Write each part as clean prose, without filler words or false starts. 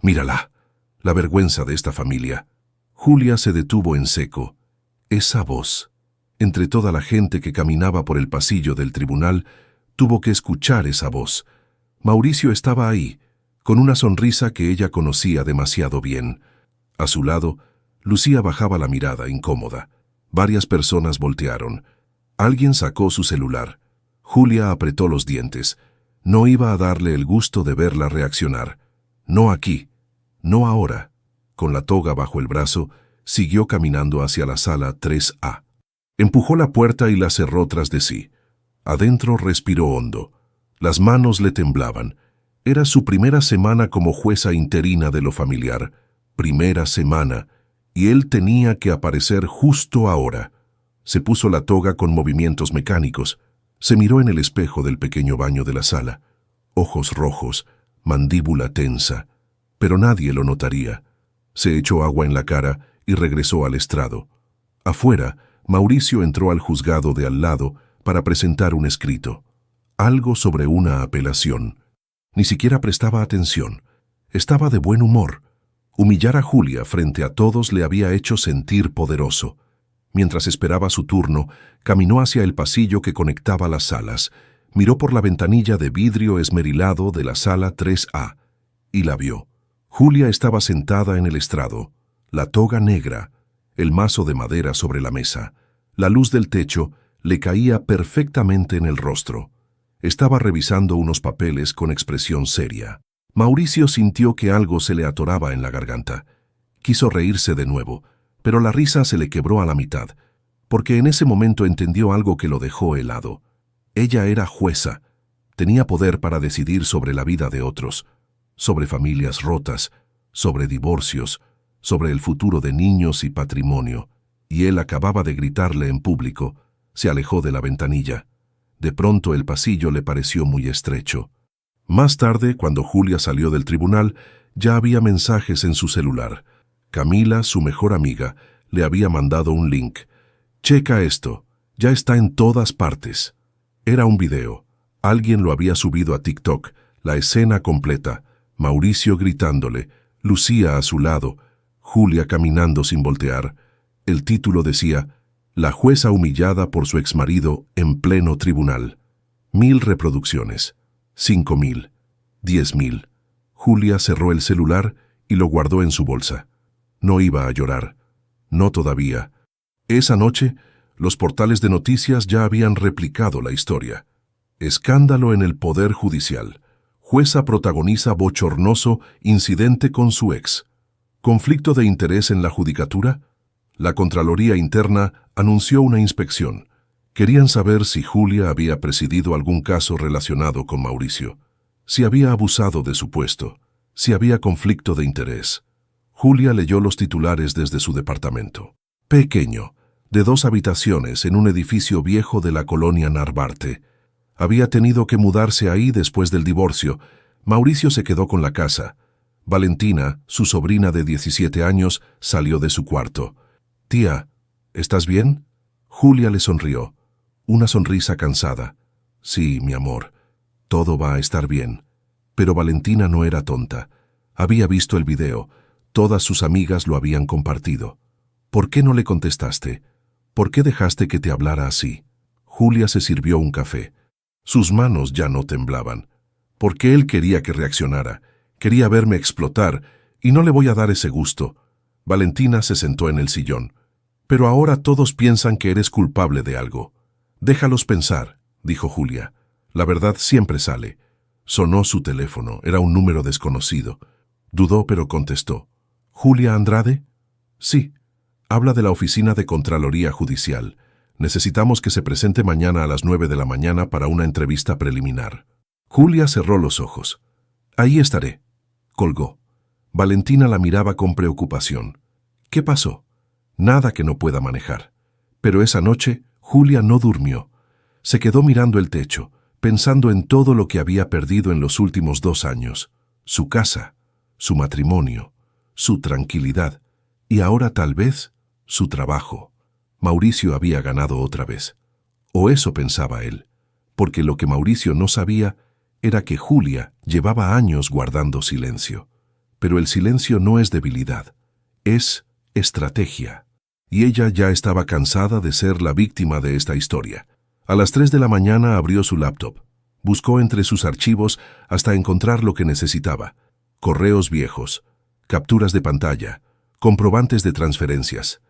Mírala, la vergüenza de esta familia. Julia se detuvo en seco. Esa voz, entre toda la gente que caminaba por el pasillo del tribunal, tuvo que escuchar esa voz. Mauricio estaba ahí, con una sonrisa que ella conocía demasiado bien. A su lado, Lucía bajaba la mirada, incómoda. Varias personas voltearon. Alguien sacó su celular. Julia apretó los dientes. No iba a darle el gusto de verla reaccionar. No aquí, no ahora. Con la toga bajo el brazo, siguió caminando hacia la sala 3A. Empujó la puerta y la cerró tras de sí. Adentro respiró hondo. Las manos le temblaban. Era su primera semana como jueza interina de lo familiar. Primera semana. Y él tenía que aparecer justo ahora. Se puso la toga con movimientos mecánicos. Se miró en el espejo del pequeño baño de la sala. Ojos rojos, mandíbula tensa. Pero nadie lo notaría. Se echó agua en la cara y regresó al estrado. Afuera, Mauricio entró al juzgado de al lado para presentar un escrito. Algo sobre una apelación. Ni siquiera prestaba atención. Estaba de buen humor. Humillar a Julia frente a todos le había hecho sentir poderoso. Mientras esperaba su turno, caminó hacia el pasillo que conectaba las salas. Miró por la ventanilla de vidrio esmerilado de la sala 3A y la vio. Julia estaba sentada en el estrado, la toga negra, el mazo de madera sobre la mesa. La luz del techo le caía perfectamente en el rostro. Estaba revisando unos papeles con expresión seria. Mauricio sintió que algo se le atoraba en la garganta. Quiso reírse de nuevo, pero la risa se le quebró a la mitad, porque en ese momento entendió algo que lo dejó helado. Ella era jueza, tenía poder para decidir sobre la vida de otros, sobre familias rotas, sobre divorcios, sobre el futuro de niños y patrimonio, y él acababa de gritarle en público. Se alejó de la ventanilla. De pronto el pasillo le pareció muy estrecho. Más tarde, cuando Julia salió del tribunal, ya había mensajes en su celular. Camila, su mejor amiga, le había mandado un link. «Checa esto, ya está en todas partes». Era un video. Alguien lo había subido a TikTok, la escena completa. Mauricio gritándole, Lucía a su lado, Julia caminando sin voltear. El título decía, «La jueza humillada por su exmarido en pleno tribunal». 1000 reproducciones. 5000, 10.000. Julia cerró el celular y lo guardó en su bolsa. No iba a llorar. No todavía. Esa noche, los portales de noticias ya habían replicado la historia. Escándalo en el Poder Judicial. Jueza protagoniza bochornoso incidente con su ex. ¿Conflicto de interés en la judicatura? La Contraloría Interna anunció una inspección. Querían saber si Julia había presidido algún caso relacionado con Mauricio, si había abusado de su puesto, si había conflicto de interés. Julia leyó los titulares desde su departamento. Pequeño, de 2 habitaciones en un edificio viejo de la colonia Narvarte. Había tenido que mudarse ahí después del divorcio. Mauricio se quedó con la casa. Valentina, su sobrina de 17 años, salió de su cuarto. «Tía, ¿estás bien?» Julia le sonrió. Una sonrisa cansada. «Sí, mi amor, todo va a estar bien». Pero Valentina no era tonta. Había visto el video. Todas sus amigas lo habían compartido. «¿Por qué no le contestaste? ¿Por qué dejaste que te hablara así?» Julia se sirvió un café. Sus manos ya no temblaban. Porque él quería que reaccionara. Quería verme explotar, y no le voy a dar ese gusto. Valentina se sentó en el sillón. «Pero ahora todos piensan que eres culpable de algo». «Déjalos pensar», dijo Julia. «La verdad siempre sale». Sonó su teléfono. Era un número desconocido. Dudó, pero contestó. «¿Julia Andrade?» «Sí. Habla de la oficina de Contraloría Judicial. Necesitamos que se presente mañana a las 9 de la mañana para una entrevista preliminar». Julia cerró los ojos. «Ahí estaré». Colgó. Valentina la miraba con preocupación. «¿Qué pasó?» «Nada que no pueda manejar». Pero esa noche, Julia no durmió. Se quedó mirando el techo, pensando en todo lo que había perdido en los últimos 2 años. Su casa, su matrimonio, su tranquilidad, y ahora tal vez su trabajo. Mauricio había ganado otra vez. O eso pensaba él, porque lo que Mauricio no sabía era que Julia llevaba años guardando silencio. Pero el silencio no es debilidad, es estrategia. Y ella ya estaba cansada de ser la víctima de esta historia. A las 3 de la mañana abrió su laptop. Buscó entre sus archivos hasta encontrar lo que necesitaba. Correos viejos, capturas de pantalla, comprobantes de transferencias.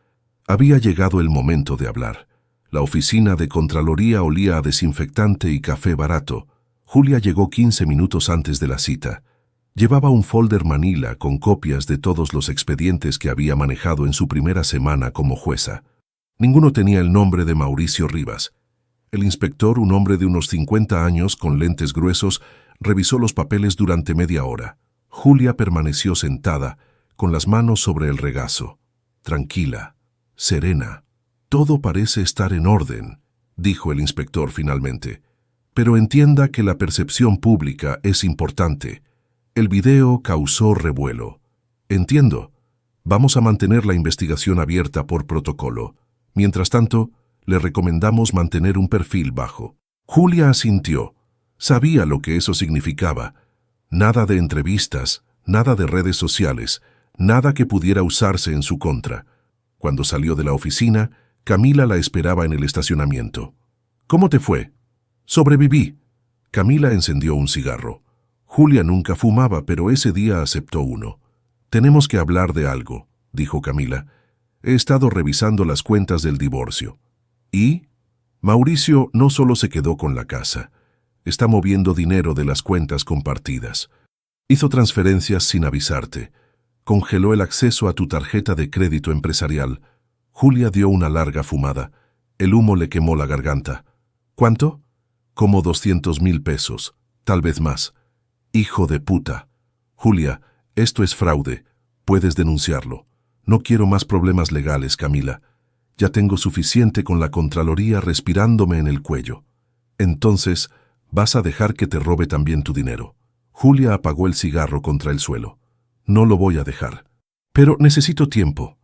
Había llegado el momento de hablar. La oficina de Contraloría olía a desinfectante y café barato. Julia llegó 15 minutos antes de la cita. Llevaba un folder manila con copias de todos los expedientes que había manejado en su primera semana como jueza. Ninguno tenía el nombre de Mauricio Rivas. El inspector, un hombre de unos 50 años con lentes gruesos, revisó los papeles durante media hora. Julia permaneció sentada, con las manos sobre el regazo. Tranquila, serena. Todo parece estar en orden, dijo el inspector finalmente. Pero entienda que la percepción pública es importante. El video causó revuelo. Entiendo. Vamos a mantener la investigación abierta por protocolo. Mientras tanto, le recomendamos mantener un perfil bajo. Julia asintió. Sabía lo que eso significaba. Nada de entrevistas, nada de redes sociales, nada que pudiera usarse en su contra. Cuando salió de la oficina, Camila la esperaba en el estacionamiento. ¿Cómo te fue? Sobreviví. Camila encendió un cigarro. Julia nunca fumaba, pero ese día aceptó uno. Tenemos que hablar de algo, dijo Camila. He estado revisando las cuentas del divorcio. ¿Y? Mauricio no solo se quedó con la casa. Está moviendo dinero de las cuentas compartidas. Hizo transferencias sin avisarte. Congeló el acceso a tu tarjeta de crédito empresarial. Julia dio una larga fumada. El humo le quemó la garganta. ¿Cuánto? Como 200,000 pesos, tal vez más. Hijo de puta. Julia, esto es fraude. Puedes denunciarlo. No quiero más problemas legales, Camila. Ya tengo suficiente con la Contraloría respirándome en el cuello. Entonces, vas a dejar que te robe también tu dinero. Julia apagó el cigarro contra el suelo. No lo voy a dejar. Pero necesito tiempo.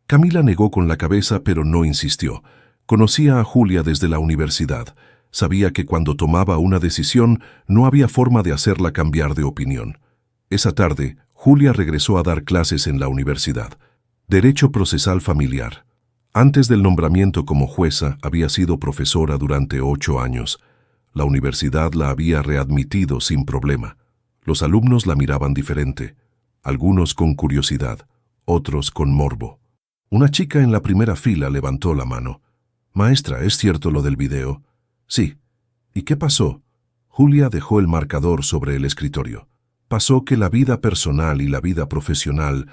Camila negó con la cabeza, pero no insistió. Conocía a Julia desde la universidad. Sabía que cuando tomaba una decisión no había forma de hacerla cambiar de opinión. Esa tarde, Julia regresó a dar clases en la universidad. Derecho procesal familiar. Antes del nombramiento como jueza, había sido profesora durante 8 años. La universidad la había readmitido sin problema. Los alumnos la miraban diferente, algunos con curiosidad, otros con morbo. Una chica en la primera fila levantó la mano. «Maestra, ¿es cierto lo del video?» «Sí». «¿Y qué pasó?» Julia dejó el marcador sobre el escritorio. Pasó que la vida personal y la vida profesional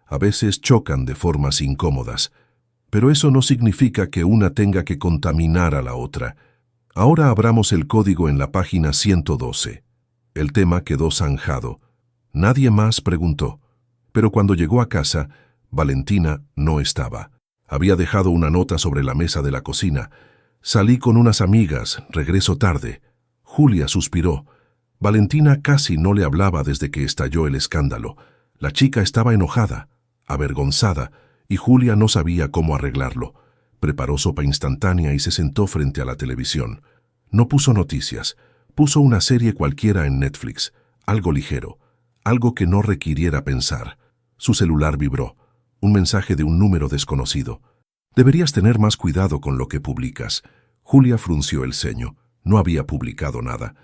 a veces chocan de formas incómodas, pero eso no significa que una tenga que contaminar a la otra. Ahora abramos el código en la página 112. El tema quedó zanjado. Nadie más preguntó. Pero cuando llegó a casa, Valentina no estaba. Había dejado una nota sobre la mesa de la cocina. «Salí con unas amigas, regreso tarde». Julia suspiró. Valentina casi no le hablaba desde que estalló el escándalo. La chica estaba enojada, avergonzada, y Julia no sabía cómo arreglarlo. Preparó sopa instantánea y se sentó frente a la televisión. No puso noticias. Puso una serie cualquiera en Netflix, algo ligero, algo que no requiriera pensar. Su celular vibró. Un mensaje de un número desconocido. «Deberías tener más cuidado con lo que publicas». Julia frunció el ceño. No había publicado nada.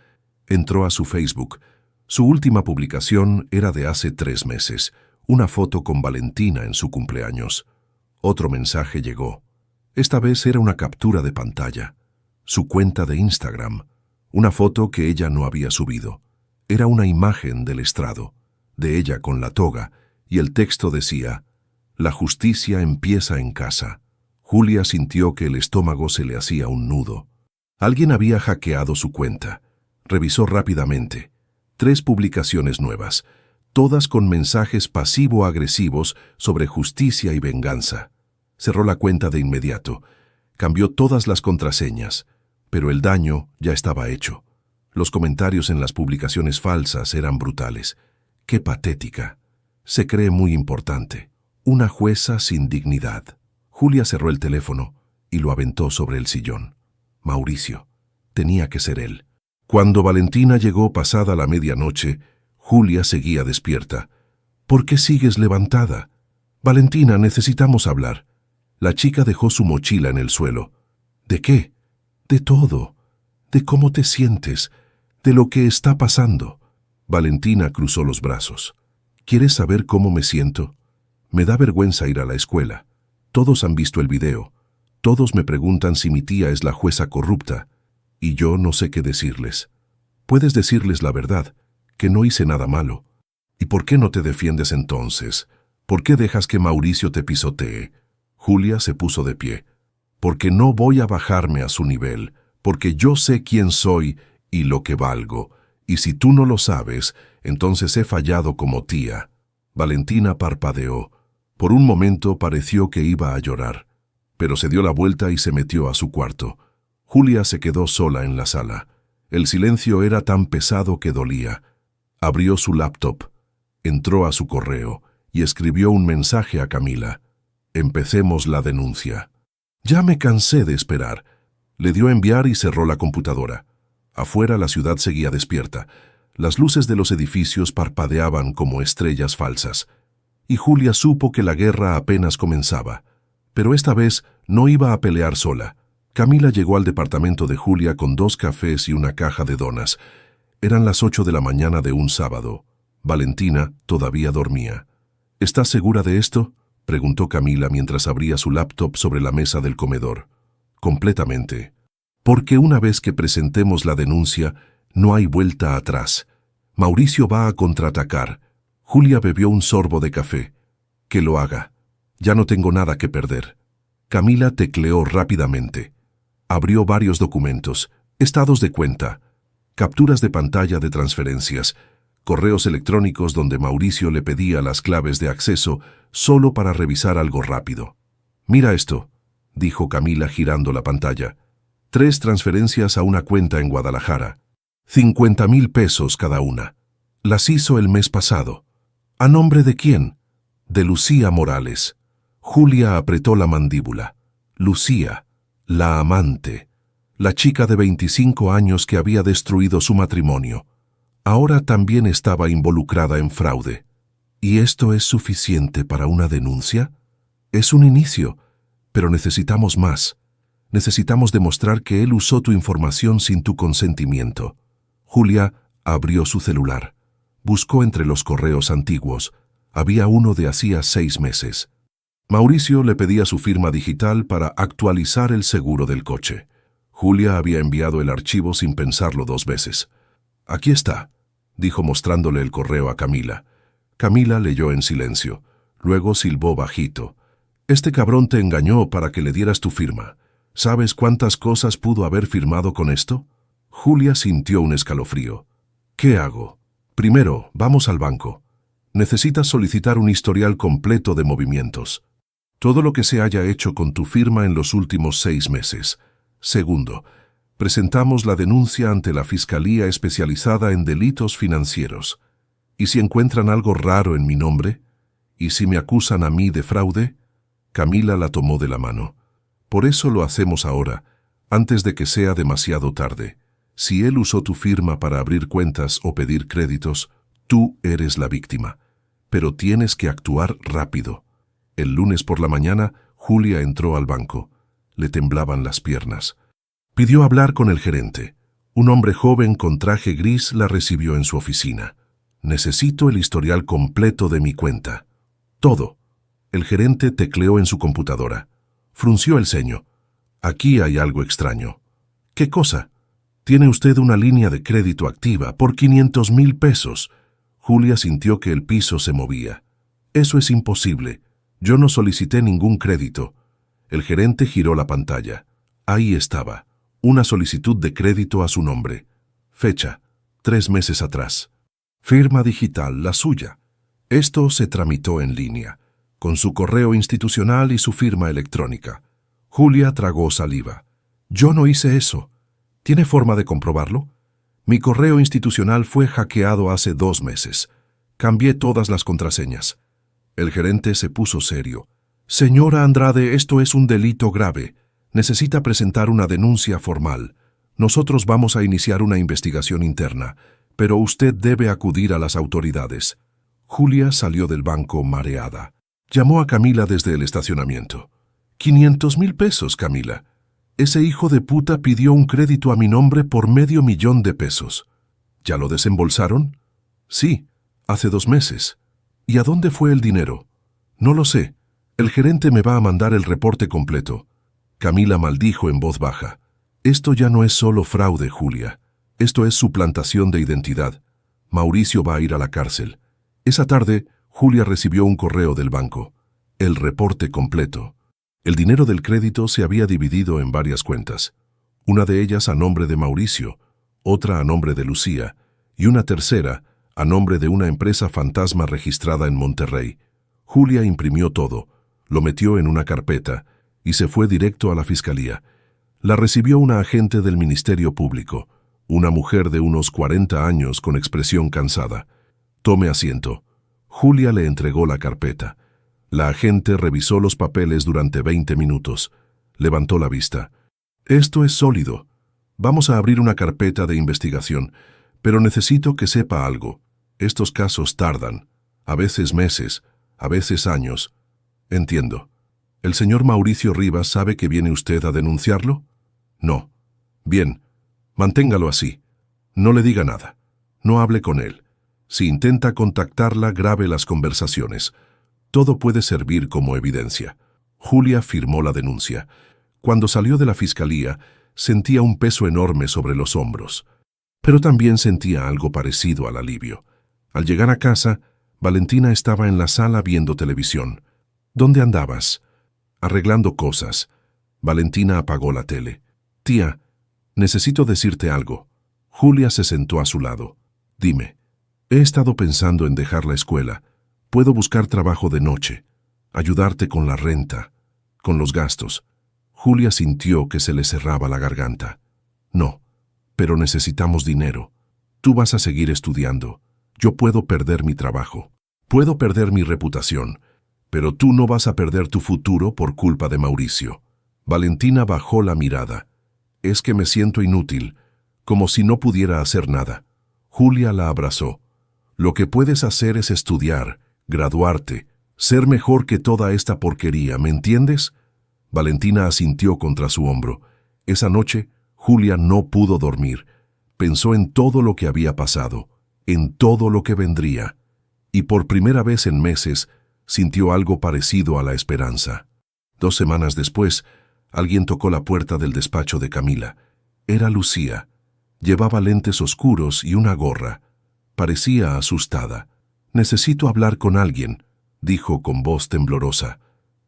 Entró a su Facebook. Su última publicación era de hace 3 meses. Una foto con Valentina en su cumpleaños. Otro mensaje llegó. Esta vez era una captura de pantalla. Su cuenta de Instagram. Una foto que ella no había subido. Era una imagen del estrado, de ella con la toga, y el texto decía: «La justicia empieza en casa». Julia sintió que el estómago se le hacía un nudo. Alguien había hackeado su cuenta. Revisó rápidamente. 3 publicaciones nuevas, todas con mensajes pasivo-agresivos sobre justicia y venganza. Cerró la cuenta de inmediato. Cambió todas las contraseñas, pero el daño ya estaba hecho. Los comentarios en las publicaciones falsas eran brutales. ¡Qué patética! Se cree muy importante. Una jueza sin dignidad. Julia cerró el teléfono y lo aventó sobre el sillón. Mauricio. Tenía que ser él. Cuando Valentina llegó pasada la medianoche, Julia seguía despierta. ¿Por qué sigues levantada? Valentina, necesitamos hablar. La chica dejó su mochila en el suelo. ¿De qué? De todo. De cómo te sientes. De lo que está pasando. Valentina cruzó los brazos. ¿Quieres saber cómo me siento? Me da vergüenza ir a la escuela. Todos han visto el video. Todos me preguntan si mi tía es la jueza corrupta. Y yo no sé qué decirles. Puedes decirles la verdad, que no hice nada malo. ¿Y por qué no te defiendes entonces? ¿Por qué dejas que Mauricio te pisotee? Julia se puso de pie. Porque no voy a bajarme a su nivel, porque yo sé quién soy y lo que valgo. Y si tú no lo sabes, entonces he fallado como tía. Valentina parpadeó. Por un momento pareció que iba a llorar, pero se dio la vuelta y se metió a su cuarto. Julia se quedó sola en la sala. El silencio era tan pesado que dolía. Abrió su laptop, entró a su correo y escribió un mensaje a Camila. Empecemos la denuncia. Ya me cansé de esperar. Le dio a enviar y cerró la computadora. Afuera la ciudad seguía despierta. Las luces de los edificios parpadeaban como estrellas falsas. Y Julia supo que la guerra apenas comenzaba. Pero esta vez no iba a pelear sola. Camila llegó al departamento de Julia con 2 cafés y una caja de donas. Eran las 8 de la mañana de un sábado. Valentina todavía dormía. ¿Estás segura de esto?, preguntó Camila mientras abría su laptop sobre la mesa del comedor. Completamente. Porque una vez que presentemos la denuncia, no hay vuelta atrás. Mauricio va a contraatacar. Julia bebió un sorbo de café. Que lo haga. Ya no tengo nada que perder. Camila tecleó rápidamente. Abrió varios documentos, estados de cuenta, capturas de pantalla de transferencias, correos electrónicos donde Mauricio le pedía las claves de acceso solo para revisar algo rápido. Mira esto, dijo Camila girando la pantalla. 3 transferencias a una cuenta en Guadalajara. 50,000 pesos cada una. Las hizo el mes pasado. ¿A nombre de quién? De Lucía Morales. Julia apretó la mandíbula. Lucía, la amante, la chica de 25 años que había destruido su matrimonio. Ahora también estaba involucrada en fraude. ¿Y esto es suficiente para una denuncia? Es un inicio, pero necesitamos más. Necesitamos demostrar que él usó tu información sin tu consentimiento. Julia abrió su celular. Buscó entre los correos antiguos. Había uno de hacía 6 meses. Mauricio le pedía su firma digital para actualizar el seguro del coche. Julia había enviado el archivo sin pensarlo 2 veces. Aquí está, dijo mostrándole el correo a Camila. Camila leyó en silencio. Luego silbó bajito. Este cabrón te engañó para que le dieras tu firma. ¿Sabes cuántas cosas pudo haber firmado con esto? Julia sintió un escalofrío. ¿Qué hago? Primero, vamos al banco. Necesitas solicitar un historial completo de movimientos. Todo lo que se haya hecho con tu firma en los últimos 6 meses. Segundo, presentamos la denuncia ante la Fiscalía Especializada en Delitos Financieros. ¿Y si encuentran algo raro en mi nombre? ¿Y si me acusan a mí de fraude? Camila la tomó de la mano. Por eso lo hacemos ahora, antes de que sea demasiado tarde. Si él usó tu firma para abrir cuentas o pedir créditos, tú eres la víctima. Pero tienes que actuar rápido. El lunes por la mañana, Julia entró al banco. Le temblaban las piernas. Pidió hablar con el gerente. Un hombre joven con traje gris la recibió en su oficina. Necesito el historial completo de mi cuenta. Todo. El gerente tecleó en su computadora. Frunció el ceño. Aquí hay algo extraño. ¿Qué cosa? Tiene usted una línea de crédito activa por 500,000 pesos. Julia sintió que el piso se movía. Eso es imposible. Yo no solicité ningún crédito. El gerente giró la pantalla. Ahí estaba. Una solicitud de crédito a su nombre. Fecha, 3 meses atrás. Firma digital, la suya. Esto se tramitó en línea, con su correo institucional y su firma electrónica. Julia tragó saliva. Yo no hice eso. ¿Tiene forma de comprobarlo? Mi correo institucional fue hackeado hace 2 meses. Cambié todas las contraseñas. El gerente se puso serio. Señora Andrade, esto es un delito grave. Necesita presentar una denuncia formal. Nosotros vamos a iniciar una investigación interna, pero usted debe acudir a las autoridades. Julia salió del banco mareada. Llamó a Camila desde el estacionamiento. 500,000 pesos, Camila. Ese hijo de puta pidió un crédito a mi nombre por $500,000. ¿Ya lo desembolsaron? Sí, hace 2 meses. ¿Y a dónde fue el dinero? No lo sé. El gerente me va a mandar el reporte completo. Camila maldijo en voz baja. Esto ya no es solo fraude, Julia. Esto es suplantación de identidad. Mauricio va a ir a la cárcel. Esa tarde, Julia recibió un correo del banco. El reporte completo. El dinero del crédito se había dividido en varias cuentas. Una de ellas a nombre de Mauricio, otra a nombre de Lucía y una tercera a nombre de una empresa fantasma registrada en Monterrey. Julia imprimió todo, lo metió en una carpeta y se fue directo a la fiscalía. La recibió una agente del Ministerio Público, una mujer de unos 40 años con expresión cansada. Tome asiento. Julia le entregó la carpeta. La agente revisó los papeles durante 20 minutos. Levantó la vista. Esto es sólido. Vamos a abrir una carpeta de investigación, pero necesito que sepa algo. Estos casos tardan, a veces meses, a veces años. Entiendo. ¿El señor Mauricio Rivas sabe que viene usted a denunciarlo? No. Bien. Manténgalo así. No le diga nada. No hable con él. Si intenta contactarla, grabe las conversaciones. Todo puede servir como evidencia. Julia firmó la denuncia. Cuando salió de la fiscalía, sentía un peso enorme sobre los hombros. Pero también sentía algo parecido al alivio. Al llegar a casa, Valentina estaba en la sala viendo televisión. ¿Dónde andabas? Arreglando cosas. Valentina apagó la tele. Tía, necesito decirte algo. Julia se sentó a su lado. Dime. He estado pensando en dejar la escuela. Puedo buscar trabajo de noche, ayudarte con la renta, con los gastos. Julia sintió que se le cerraba la garganta. No, pero necesitamos dinero. Tú vas a seguir estudiando. Yo puedo perder mi trabajo. Puedo perder mi reputación, pero tú no vas a perder tu futuro por culpa de Mauricio. Valentina bajó la mirada. Es que me siento inútil, como si no pudiera hacer nada. Julia la abrazó. Lo que puedes hacer es estudiar, graduarte, ser mejor que toda esta porquería, ¿me entiendes? Valentina asintió contra su hombro. Esa noche, Julia no pudo dormir. Pensó en todo lo que había pasado, en todo lo que vendría, y por primera vez en meses sintió algo parecido a la esperanza. 2 semanas después, alguien tocó la puerta del despacho de Camila. Era Lucía. Llevaba lentes oscuros y una gorra. Parecía asustada. «Necesito hablar con alguien», dijo con voz temblorosa.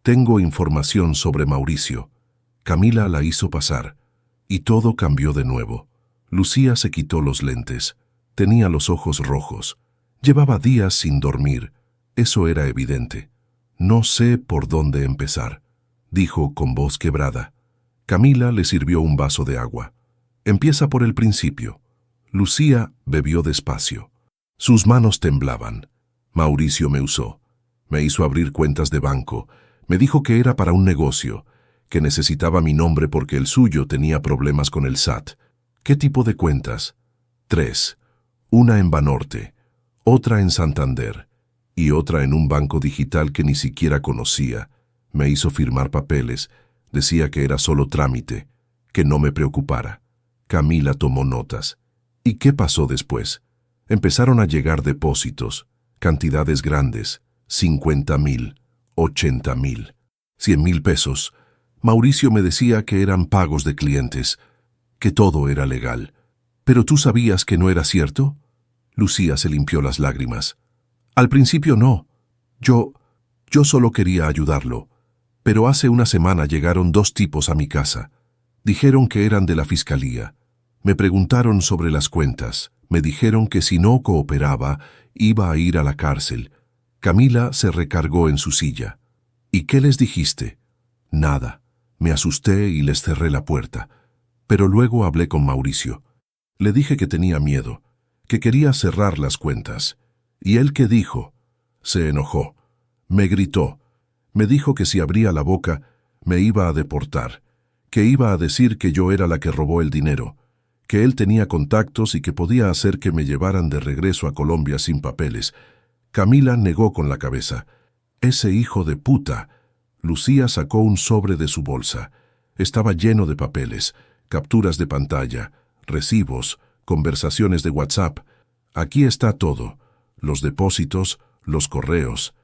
«Tengo información sobre Mauricio». Camila la hizo pasar, y todo cambió de nuevo. Lucía se quitó los lentes. Tenía los ojos rojos. Llevaba días sin dormir. Eso era evidente. «No sé por dónde empezar», dijo con voz quebrada. Camila le sirvió un vaso de agua. «Empieza por el principio». Lucía bebió despacio. Sus manos temblaban. Mauricio me usó. Me hizo abrir cuentas de banco. Me dijo que era para un negocio, que necesitaba mi nombre porque el suyo tenía problemas con el SAT. ¿Qué tipo de cuentas? 3. Una en Banorte, otra en Santander y otra en un banco digital que ni siquiera conocía. Me hizo firmar papeles. Decía que era solo trámite, que no me preocupara. Camila tomó notas. ¿Y qué pasó después? Empezaron a llegar depósitos, cantidades grandes, 50,000, 80,000, 100,000 pesos. Mauricio me decía que eran pagos de clientes, que todo era legal. ¿Pero tú sabías que no era cierto? Lucía se limpió las lágrimas. Al principio no. Yo solo quería ayudarlo. Pero hace una semana llegaron 2 tipos a mi casa. Dijeron que eran de la fiscalía. Me preguntaron sobre las cuentas. Me dijeron que si no cooperaba, iba a ir a la cárcel. Camila se recargó en su silla. ¿Y qué les dijiste? Nada. Me asusté y les cerré la puerta. Pero luego hablé con Mauricio. Le dije que tenía miedo, que quería cerrar las cuentas. ¿Y él qué dijo? Se enojó. Me gritó. Me dijo que si abría la boca, me iba a deportar, que iba a decir que yo era la que robó el dinero, que él tenía contactos y que podía hacer que me llevaran de regreso a Colombia sin papeles, Camila negó con la cabeza. «Ese hijo de puta». Lucía sacó un sobre de su bolsa. Estaba lleno de papeles, capturas de pantalla, recibos, conversaciones de WhatsApp. Aquí está todo. Los depósitos, los correos,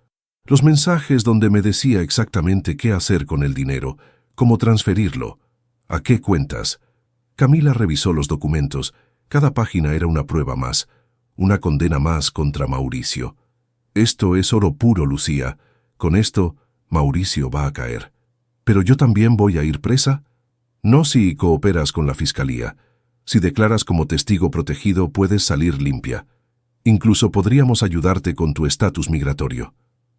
los mensajes donde me decía exactamente qué hacer con el dinero, cómo transferirlo, a qué cuentas. Camila revisó los documentos. Cada página era una prueba más, una condena más contra Mauricio. Esto es oro puro, Lucía. Con esto, Mauricio va a caer. ¿Pero yo también voy a ir presa? No si cooperas con la fiscalía. Si declaras como testigo protegido, puedes salir limpia. Incluso podríamos ayudarte con tu estatus migratorio.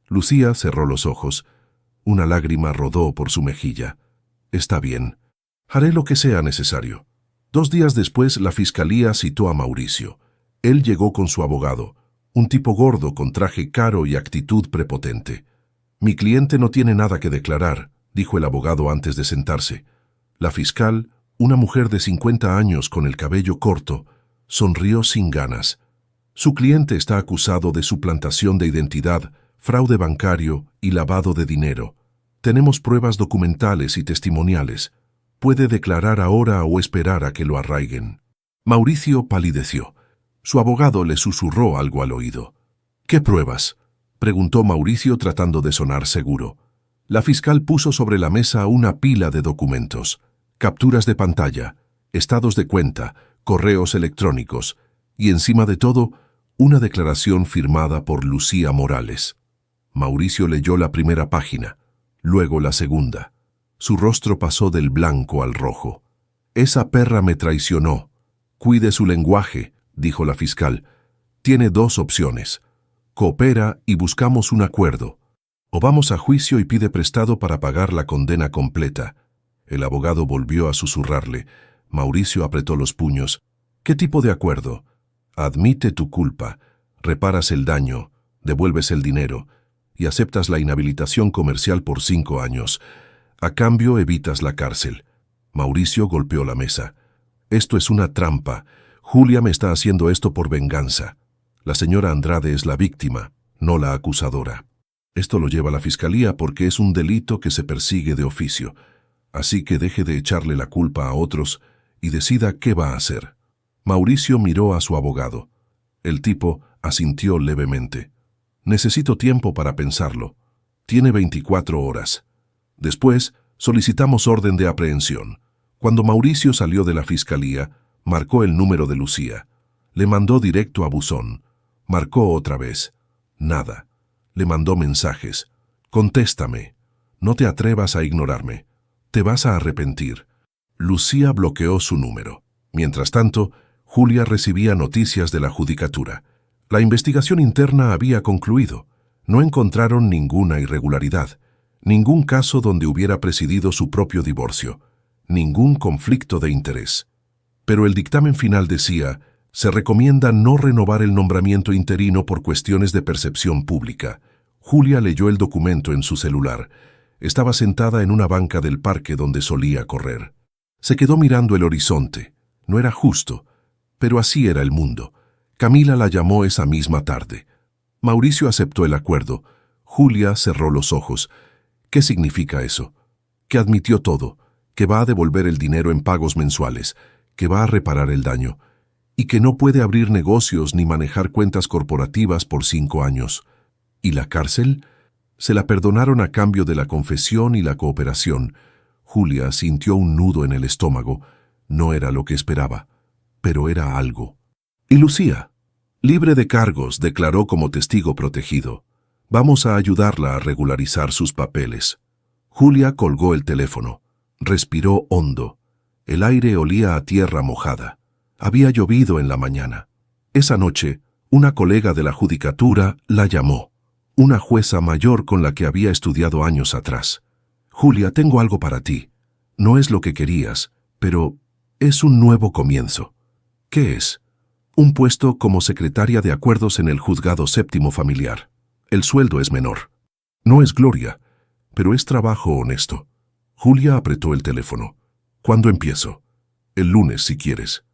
Lucía cerró los ojos. Una lágrima rodó por su mejilla. Está bien. Haré lo que sea necesario. 2 días después, la fiscalía citó a Mauricio. Él llegó con su abogado, un tipo gordo con traje caro y actitud prepotente. «Mi cliente no tiene nada que declarar», dijo el abogado antes de sentarse. La fiscal, una mujer de 50 años con el cabello corto, sonrió sin ganas. Su cliente está acusado de suplantación de identidad, fraude bancario y lavado de dinero. Tenemos pruebas documentales y testimoniales. Puede declarar ahora o esperar a que lo arraiguen. Mauricio palideció. Su abogado le susurró algo al oído. «¿Qué pruebas?», preguntó Mauricio tratando de sonar seguro. La fiscal puso sobre la mesa una pila de documentos, capturas de pantalla, estados de cuenta, correos electrónicos y, encima de todo, una declaración firmada por Lucía Morales. Mauricio leyó la primera página, luego la segunda. Su rostro pasó del blanco al rojo. «Esa perra me traicionó. Cuide su lenguaje», dijo la fiscal. «Tiene 2 opciones. Coopera y buscamos un acuerdo. O vamos a juicio y pide prestado para pagar la condena completa». El abogado volvió a susurrarle. Mauricio apretó los puños. «¿Qué tipo de acuerdo?». «Admite tu culpa, reparas el daño, devuelves el dinero y aceptas la inhabilitación comercial por 5 años. A cambio evitas la cárcel». Mauricio golpeó la mesa. «Esto es una trampa. Julia me está haciendo esto por venganza. La señora Andrade es la víctima, no la acusadora. Esto lo lleva a la fiscalía porque es un delito que se persigue de oficio. Así que deje de echarle la culpa a otros y decida qué va a hacer». Mauricio miró a su abogado. El tipo asintió levemente. «Necesito tiempo para pensarlo. Tiene 24 horas. Después, solicitamos orden de aprehensión». Cuando Mauricio salió de la fiscalía, marcó el número de Lucía. Le mandó directo a buzón. Marcó otra vez. Nada. Le mandó mensajes. «Contéstame. No te atrevas a ignorarme. Te vas a arrepentir». Lucía bloqueó su número. Mientras tanto, Julia recibía noticias de la judicatura. La investigación interna había concluido. No encontraron ninguna irregularidad, ningún caso donde hubiera presidido su propio divorcio, ningún conflicto de interés. Pero el dictamen final decía: se recomienda no renovar el nombramiento interino por cuestiones de percepción pública. Julia leyó el documento en su celular. Estaba sentada en una banca del parque donde solía correr. Se quedó mirando el horizonte. No era justo, pero así era el mundo. Camila la llamó esa misma tarde. Mauricio aceptó el acuerdo. Julia cerró los ojos. ¿Qué significa eso? Que admitió todo, que va a devolver el dinero en pagos mensuales, que va a reparar el daño, y que no puede abrir negocios ni manejar cuentas corporativas por 5 años. ¿Y la cárcel? Se la perdonaron a cambio de la confesión y la cooperación. Julia sintió un nudo en el estómago. No era lo que esperaba, pero era algo. ¿Y Lucía? Libre de cargos, declaró como testigo protegido. Vamos a ayudarla a regularizar sus papeles. Julia colgó el teléfono. Respiró hondo. El aire olía a tierra mojada. Había llovido en la mañana. Esa noche, una colega de la judicatura la llamó. Una jueza mayor con la que había estudiado años atrás. «Julia, tengo algo para ti. No es lo que querías, pero es un nuevo comienzo». «¿Qué es?» «Un puesto como secretaria de acuerdos en el juzgado séptimo familiar. El sueldo es menor. No es gloria, pero es trabajo honesto». Julia apretó el teléfono. «¿Cuándo empiezo?» «El lunes, si quieres».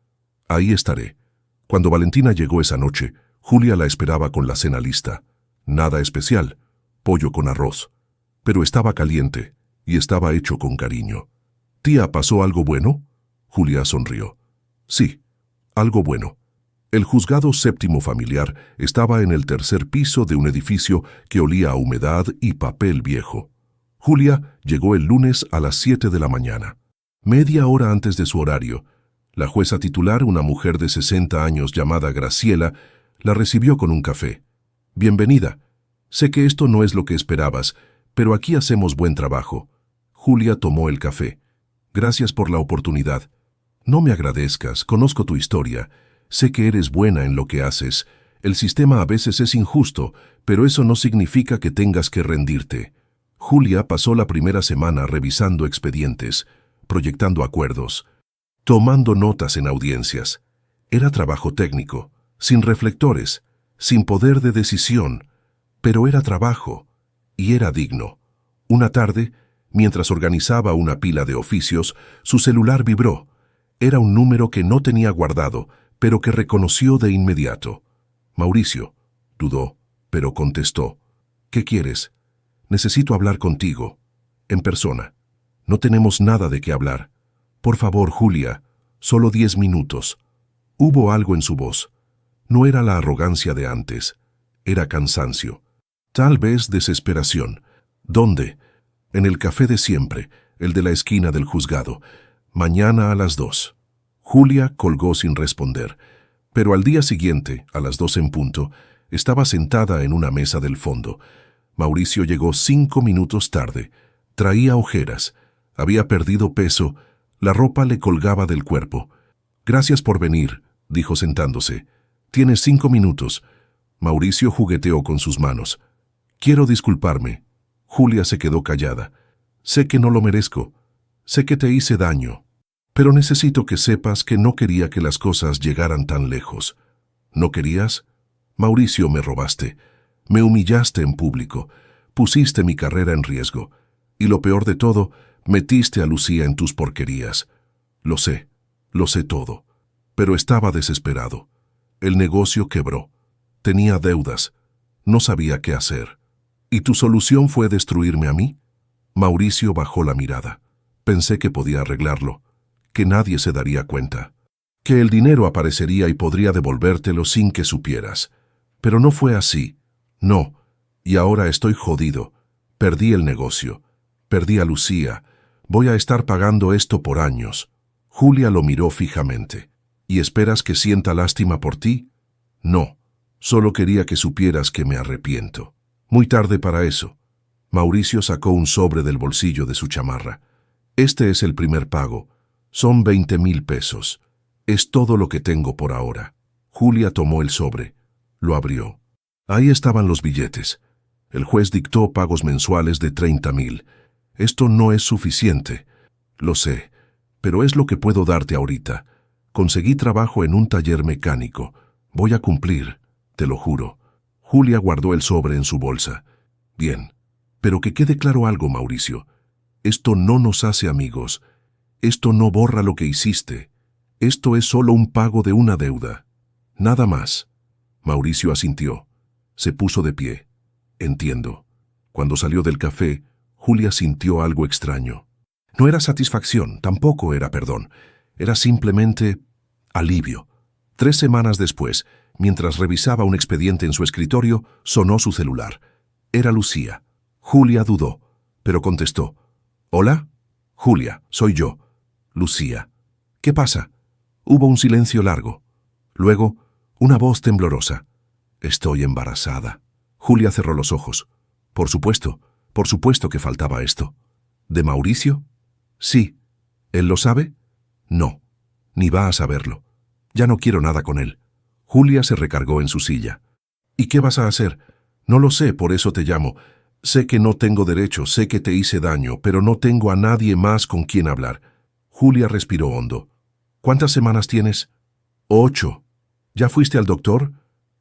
«Ahí estaré». Cuando Valentina llegó esa noche, Julia la esperaba con la cena lista. Nada especial, pollo con arroz. Pero estaba caliente y estaba hecho con cariño. «Tía, ¿pasó algo bueno?» Julia sonrió. «Sí, algo bueno». El juzgado séptimo familiar estaba en el tercer piso de un edificio que olía a humedad y papel viejo. Julia llegó el lunes a las 7 de la mañana. Media hora antes de su horario, la jueza titular, una mujer de 60 años llamada Graciela, la recibió con un café. «Bienvenida. Sé que esto no es lo que esperabas, pero aquí hacemos buen trabajo». Julia tomó el café. «Gracias por la oportunidad. No me agradezcas, conozco tu historia. Sé que eres buena en lo que haces. El sistema a veces es injusto, pero eso no significa que tengas que rendirte». Julia pasó la primera semana revisando expedientes, proyectando acuerdos, tomando notas en audiencias. Era trabajo técnico, sin reflectores, sin poder de decisión, pero era trabajo, y era digno. Una tarde, mientras organizaba una pila de oficios, su celular vibró. Era un número que no tenía guardado, pero que reconoció de inmediato. «Mauricio», dudó, pero contestó. «¿Qué quieres?» «Necesito hablar contigo, en persona. No tenemos nada de qué hablar. Por favor, Julia, solo 10 minutos». Hubo algo en su voz. No era la arrogancia de antes, era cansancio. Tal vez desesperación. «¿Dónde?» «En el café de siempre, el de la esquina del juzgado. Mañana a las 2». Julia colgó sin responder, pero al día siguiente, a las 2 en punto, estaba sentada en una mesa del fondo. Mauricio llegó 5 minutos tarde. Traía ojeras, había perdido peso, la ropa le colgaba del cuerpo. «Gracias por venir», dijo sentándose. «Tienes 5 minutos». Mauricio jugueteó con sus manos. «Quiero disculparme». Julia se quedó callada. «Sé que no lo merezco. Sé que te hice daño. Pero necesito que sepas que no quería que las cosas llegaran tan lejos». «¿No querías?» «Mauricio, me robaste. Me humillaste en público. Pusiste mi carrera en riesgo. Y lo peor de todo, metiste a Lucía en tus porquerías. Lo sé todo. Pero estaba desesperado. El negocio quebró. Tenía deudas. No sabía qué hacer. ¿Y tu solución fue destruirme a mí?» Mauricio bajó la mirada. «Pensé que podía arreglarlo, que nadie se daría cuenta, que el dinero aparecería y podría devolvértelo sin que supieras. Pero no fue así. No. Y ahora estoy jodido. Perdí el negocio. Perdí a Lucía. Voy a estar pagando esto por años». Julia lo miró fijamente. «¿Y esperas que sienta lástima por ti?» «No. Solo quería que supieras que me arrepiento». «Muy tarde para eso». Mauricio sacó un sobre del bolsillo de su chamarra. «Este es el primer pago. Son 20,000 pesos. Es todo lo que tengo por ahora». Julia tomó el sobre. Lo abrió. Ahí estaban los billetes. El juez dictó pagos mensuales de 30,000. «Esto no es suficiente». «Lo sé, pero es lo que puedo darte ahorita. Conseguí trabajo en un taller mecánico. Voy a cumplir, te lo juro». Julia guardó el sobre en su bolsa. «Bien, pero que quede claro algo, Mauricio. Esto no nos hace amigos. Esto no borra lo que hiciste. Esto es solo un pago de una deuda. Nada más». Mauricio asintió. Se puso de pie. «Entiendo». Cuando salió del café, Julia sintió algo extraño. No era satisfacción, tampoco era perdón. Era simplemente alivio. 3 semanas después, mientras revisaba un expediente en su escritorio, sonó su celular. Era Lucía. Julia dudó, pero contestó. «¿Hola?» «Julia, soy yo». «Lucía». «¿Qué pasa?» Hubo un silencio largo. Luego, una voz temblorosa. «Estoy embarazada». Julia cerró los ojos. Por supuesto que faltaba esto». «¿De Mauricio?» «Sí». «¿Él lo sabe?» «No, ni va a saberlo. Ya no quiero nada con él». Julia se recargó en su silla. «¿Y qué vas a hacer?» «No lo sé, por eso te llamo. Sé que no tengo derecho, sé que te hice daño, pero no tengo a nadie más con quien hablar». Julia respiró hondo. «¿Cuántas semanas tienes?» 8. «¿Ya fuiste al doctor?»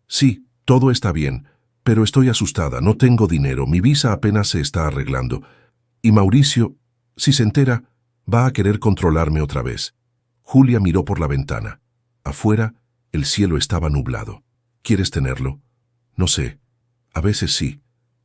«Sí, todo está bien, pero estoy asustada, no tengo dinero, mi visa apenas se está arreglando. Y Mauricio, si se entera, va a querer controlarme otra vez». Julia miró por la ventana. Afuera, el cielo estaba nublado. «¿Quieres tenerlo?» «No sé. A veces sí,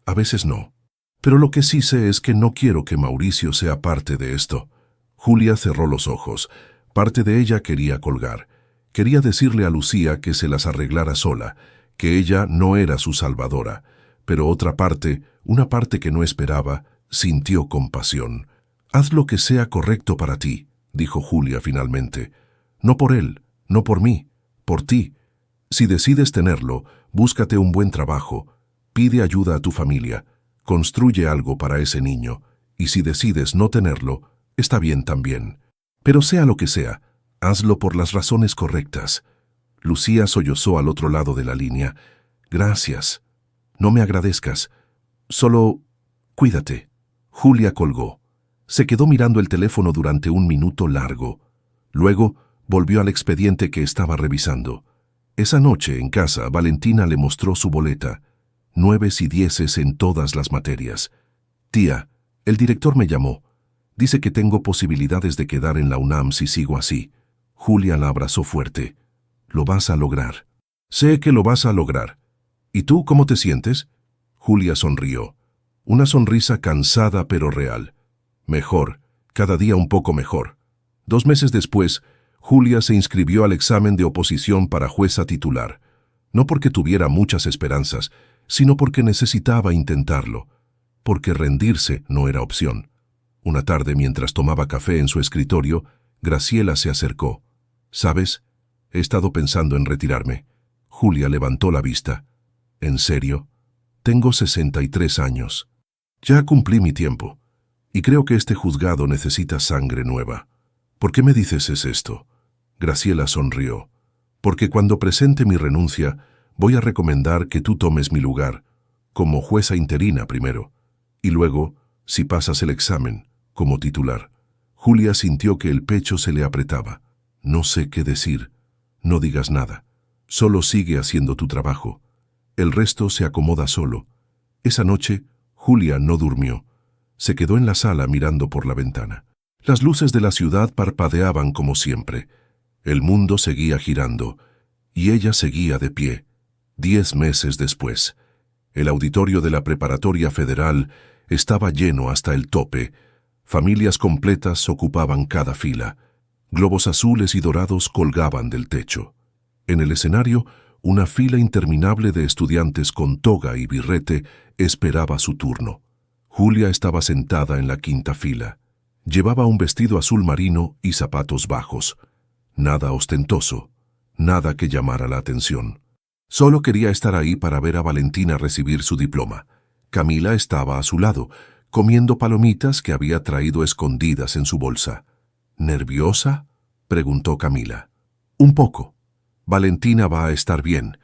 a veces no. Pero lo que sí sé es que no quiero que Mauricio sea parte de esto. Julia cerró los ojos. Parte de ella quería colgar. Quería decirle a Lucía que se las arreglara sola, que ella no era su salvadora. Pero otra parte, una parte que no esperaba, sintió compasión. «Haz lo que sea correcto para ti», dijo Julia finalmente. «No por él, no por mí, por ti. Si decides tenerlo, búscate un buen trabajo, pide ayuda a tu familia, construye algo para ese niño, y si decides no tenerlo, está bien también. Pero sea lo que sea, hazlo por las razones correctas». Lucía sollozó al otro lado de la línea. «Gracias. No me agradezcas. Solo cuídate». Julia colgó. Se quedó mirando el teléfono durante un minuto largo. Luego volvió al expediente que estaba revisando. Esa noche, en casa, Valentina le mostró su boleta. 9 y 10 en todas las materias. «Tía, el director me llamó. Dice que tengo posibilidades de quedar en la UNAM si sigo así». Julia la abrazó fuerte. «Lo vas a lograr». «Sé que lo vas a lograr. ¿Y tú cómo te sientes?» Julia sonrió. Una sonrisa cansada pero real. «Mejor, cada día un poco mejor». 2 meses después, Julia se inscribió al examen de oposición para jueza titular. No porque tuviera muchas esperanzas, sino porque necesitaba intentarlo. Porque rendirse no era opción. Una tarde, mientras tomaba café en su escritorio, Graciela se acercó. «¿Sabes? He estado pensando en retirarme». Julia levantó la vista. «¿En serio? Tengo 63 años. Ya cumplí mi tiempo. Y creo que este juzgado necesita sangre nueva». «¿Por qué me dices esto?» Graciela sonrió. «Porque cuando presente mi renuncia, voy a recomendar que tú tomes mi lugar, como jueza interina primero, y luego, si pasas el examen, como titular». Julia sintió que el pecho se le apretaba. «No sé qué decir». «No digas nada. Solo sigue haciendo tu trabajo. El resto se acomoda solo». Esa noche, Julia no durmió. Se quedó en la sala mirando por la ventana. Las luces de la ciudad parpadeaban como siempre. El mundo seguía girando, y ella seguía de pie. 10 meses después, el auditorio de la Preparatoria Federal estaba lleno hasta el tope. Familias completas ocupaban cada fila. Globos azules y dorados colgaban del techo. En el escenario, una fila interminable de estudiantes con toga y birrete esperaba su turno. Julia estaba sentada en la 5ª fila. Llevaba un vestido azul marino y zapatos bajos. Nada ostentoso, nada que llamara la atención. Solo quería estar ahí para ver a Valentina recibir su diploma. Camila estaba a su lado, comiendo palomitas que había traído escondidas en su bolsa. «¿Nerviosa?», preguntó Camila. «Un poco. Valentina va a estar bien.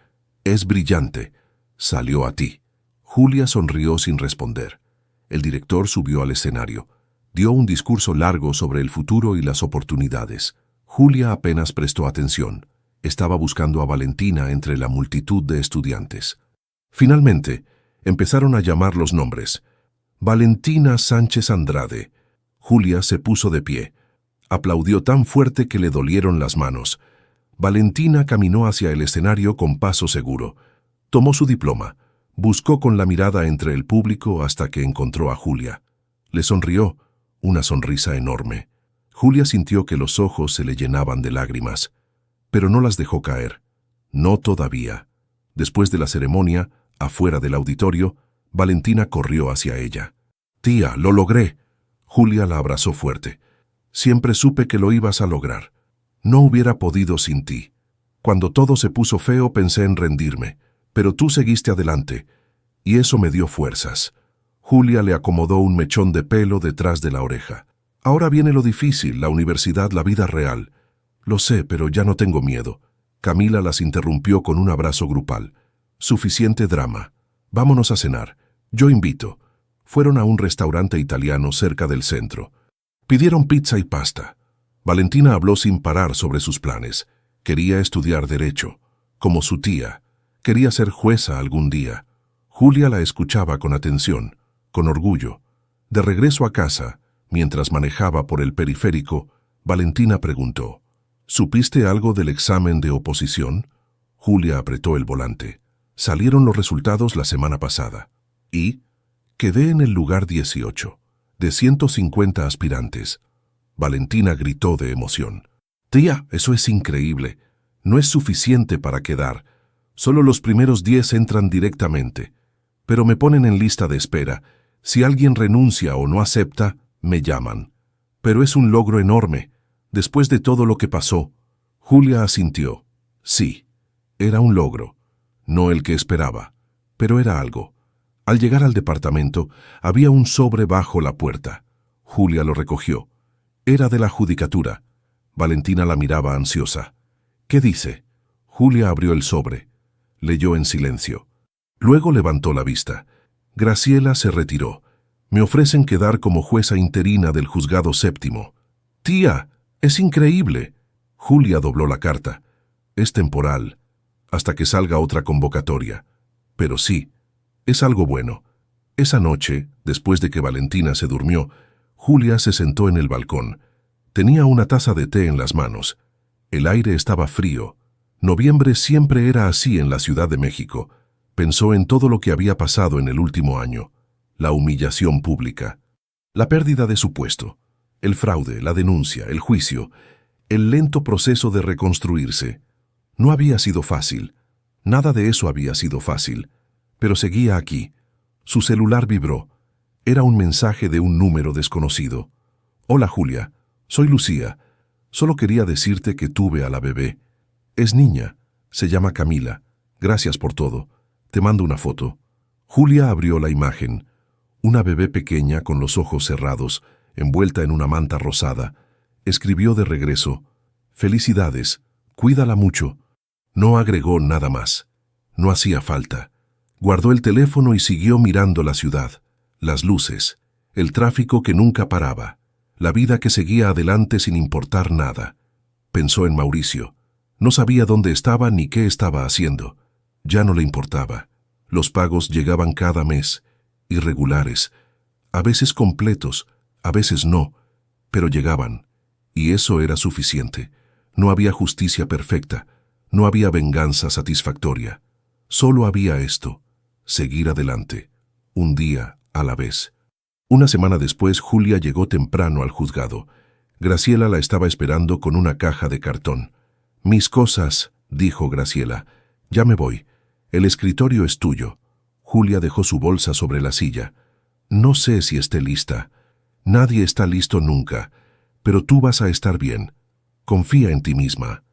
Es brillante. Salió a ti». Julia sonrió sin responder. El director subió al escenario. Dio un discurso largo sobre el futuro y las oportunidades. Julia apenas prestó atención. Estaba buscando a Valentina entre la multitud de estudiantes. Finalmente, empezaron a llamar los nombres. «Valentina Sánchez Andrade». Julia se puso de pie. Aplaudió tan fuerte que le dolieron las manos. Valentina caminó hacia el escenario con paso seguro. Tomó su diploma. Buscó con la mirada entre el público hasta que encontró a Julia. Le sonrió, una sonrisa enorme. Julia sintió que los ojos se le llenaban de lágrimas, pero no las dejó caer. No todavía. Después de la ceremonia, afuera del auditorio, Valentina corrió hacia ella. «Tía, lo logré». Julia la abrazó fuerte. «Siempre supe que lo ibas a lograr. No hubiera podido sin ti. Cuando todo se puso feo pensé en rendirme, pero tú seguiste adelante, y eso me dio fuerzas». Julia le acomodó un mechón de pelo detrás de la oreja. «Ahora viene lo difícil, la universidad, la vida real». «Lo sé, pero ya no tengo miedo». Camila las interrumpió con un abrazo grupal. «Suficiente drama. Vámonos a cenar. Yo invito». Fueron a un restaurante italiano cerca del centro. Pidieron pizza y pasta. Valentina habló sin parar sobre sus planes. Quería estudiar Derecho, como su tía. Quería ser jueza algún día. Julia la escuchaba con atención, con orgullo. De regreso a casa, mientras manejaba por el periférico, Valentina preguntó: «¿Supiste algo del examen de oposición?». Julia apretó el volante. Salieron los resultados la semana pasada. Y quedé en el lugar 18, de 150 aspirantes. Valentina gritó de emoción. Tía, eso es increíble. No es suficiente para quedar. Solo los primeros 10 entran directamente. Pero me ponen en lista de espera. Si alguien renuncia o no acepta, me llaman. Pero es un logro enorme. Después de todo lo que pasó, Julia asintió. Sí, era un logro. No el que esperaba, pero era algo. Al llegar al departamento, había un sobre bajo la puerta. Julia lo recogió. Era de la judicatura. Valentina la miraba ansiosa. ¿Qué dice? Julia abrió el sobre. Leyó en silencio. Luego levantó la vista. Graciela se retiró. Me ofrecen quedar como jueza interina del juzgado séptimo. Tía, es increíble. Julia dobló la carta. Es temporal, hasta que salga otra convocatoria. Pero sí, es algo bueno. Esa noche, después de que Valentina se durmió, Julia se sentó en el balcón. Tenía una taza de té en las manos. El aire estaba frío. Noviembre siempre era así en la Ciudad de México. Pensó en todo lo que había pasado en el último año. La humillación pública, la pérdida de su puesto, el fraude, la denuncia, el juicio, el lento proceso de reconstruirse. No había sido fácil. Nada de eso había sido fácil. Pero seguía aquí. Su celular vibró. Era un mensaje de un número desconocido. Hola Julia, soy Lucía. Solo quería decirte que tuve a la bebé. Es niña. Se llama Camila. Gracias por todo. Te mando una foto. Julia abrió la imagen. Una bebé pequeña con los ojos cerrados, envuelta en una manta rosada. Escribió de regreso. Felicidades. Cuídala mucho. No agregó nada más. No hacía falta. Guardó el teléfono y siguió mirando la ciudad. Las luces. El tráfico que nunca paraba. La vida que seguía adelante sin importar nada. Pensó en Mauricio. No sabía dónde estaba ni qué estaba haciendo. Ya no le importaba. Los pagos llegaban cada mes, irregulares, a veces completos, a veces no, pero llegaban. Y eso era suficiente. No había justicia perfecta, no había venganza satisfactoria. Solo había esto, seguir adelante, un día a la vez. Una semana después, Julia llegó temprano al juzgado. Graciela la estaba esperando con una caja de cartón. «Mis cosas», dijo Graciela. «Ya me voy. El escritorio es tuyo». Julia dejó su bolsa sobre la silla. «No sé si esté lista. Nadie está listo nunca. Pero tú vas a estar bien. Confía en ti misma».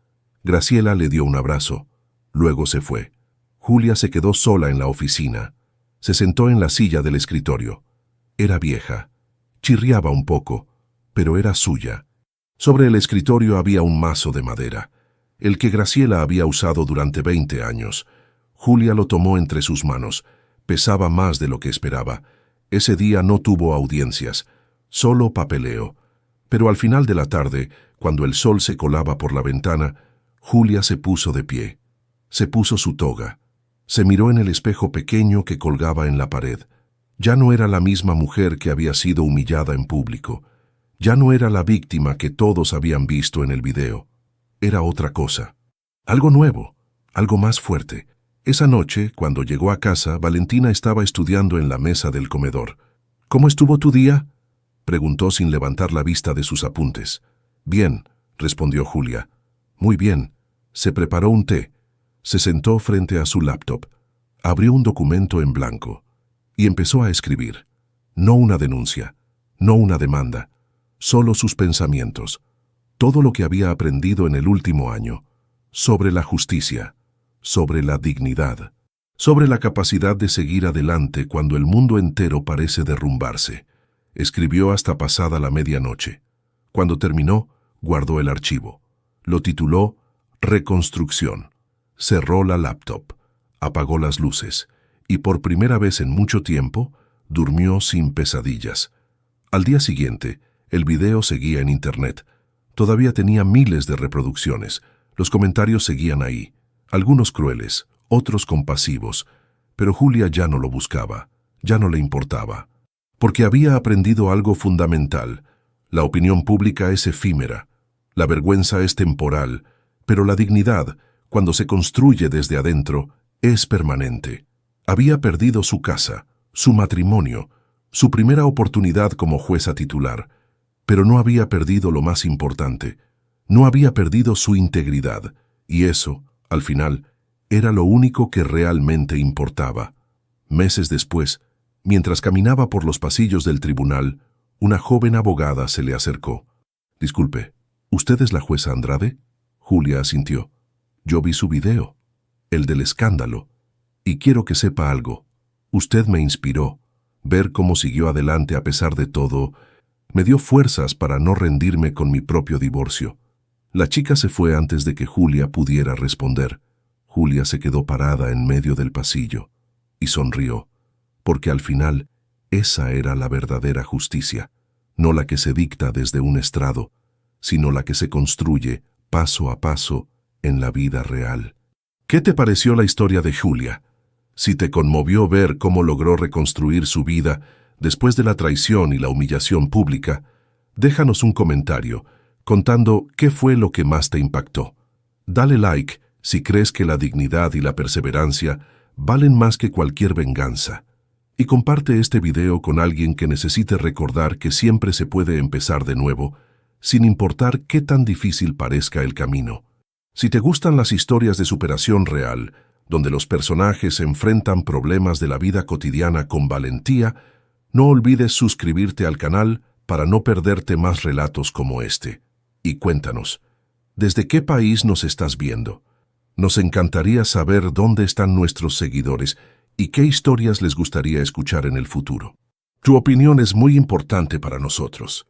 Graciela le dio un abrazo. Luego se fue. Julia se quedó sola en la oficina. Se sentó en la silla del escritorio. Era vieja. Chirriaba un poco, pero era suya. Sobre el escritorio había un mazo de madera, el que Graciela había usado durante 20 años. Julia lo tomó entre sus manos. Pesaba más de lo que esperaba. Ese día no tuvo audiencias, solo papeleo. Pero al final de la tarde, cuando el sol se colaba por la ventana, Julia se puso de pie. Se puso su toga. Se miró en el espejo pequeño que colgaba en la pared. Ya no era la misma mujer que había sido humillada en público. Ya no era la víctima que todos habían visto en el video. Era otra cosa. Algo nuevo, algo más fuerte. Esa noche, cuando llegó a casa, Valentina estaba estudiando en la mesa del comedor. «¿Cómo estuvo tu día?», preguntó sin levantar la vista de sus apuntes. «Bien», respondió Julia. «Muy bien». Se preparó un té. Se sentó frente a su laptop. Abrió un documento en blanco y empezó a escribir. No una denuncia, no una demanda, solo sus pensamientos. Todo lo que había aprendido en el último año, sobre la justicia, sobre la dignidad, sobre la capacidad de seguir adelante cuando el mundo entero parece derrumbarse. Escribió hasta pasada la medianoche. Cuando terminó, guardó el archivo. Lo tituló Reconstrucción. Cerró la laptop, apagó las luces y por primera vez en mucho tiempo durmió sin pesadillas. Al día siguiente, el video seguía en internet. Todavía tenía miles de reproducciones. Los comentarios seguían ahí, algunos crueles, otros compasivos, pero Julia ya no lo buscaba, ya no le importaba, porque había aprendido algo fundamental. La opinión pública es efímera, la vergüenza es temporal, pero la dignidad, cuando se construye desde adentro, es permanente. Había perdido su casa, su matrimonio, su primera oportunidad como jueza titular, pero no había perdido lo más importante. No había perdido su integridad, y eso, al final, era lo único que realmente importaba. Meses después, mientras caminaba por los pasillos del tribunal, una joven abogada se le acercó. «Disculpe, ¿usted es la jueza Andrade?» Julia asintió. «Yo vi su video, el del escándalo, y quiero que sepa algo. Usted me inspiró. Ver cómo siguió adelante a pesar de todo, me dio fuerzas para no rendirme con mi propio divorcio». La chica se fue antes de que Julia pudiera responder. Julia se quedó parada en medio del pasillo y sonrió, porque al final esa era la verdadera justicia, no la que se dicta desde un estrado, sino la que se construye paso a paso en la vida real. ¿Qué te pareció la historia de Julia? Si te conmovió ver cómo logró reconstruir su vida después de la traición y la humillación pública, déjanos un comentario contando qué fue lo que más te impactó. Dale like si crees que la dignidad y la perseverancia valen más que cualquier venganza. Y comparte este video con alguien que necesite recordar que siempre se puede empezar de nuevo, sin importar qué tan difícil parezca el camino. Si te gustan las historias de superación real, donde los personajes enfrentan problemas de la vida cotidiana con valentía, no olvides suscribirte al canal para no perderte más relatos como este. Y cuéntanos, ¿desde qué país nos estás viendo? Nos encantaría saber dónde están nuestros seguidores y qué historias les gustaría escuchar en el futuro. Tu opinión es muy importante para nosotros.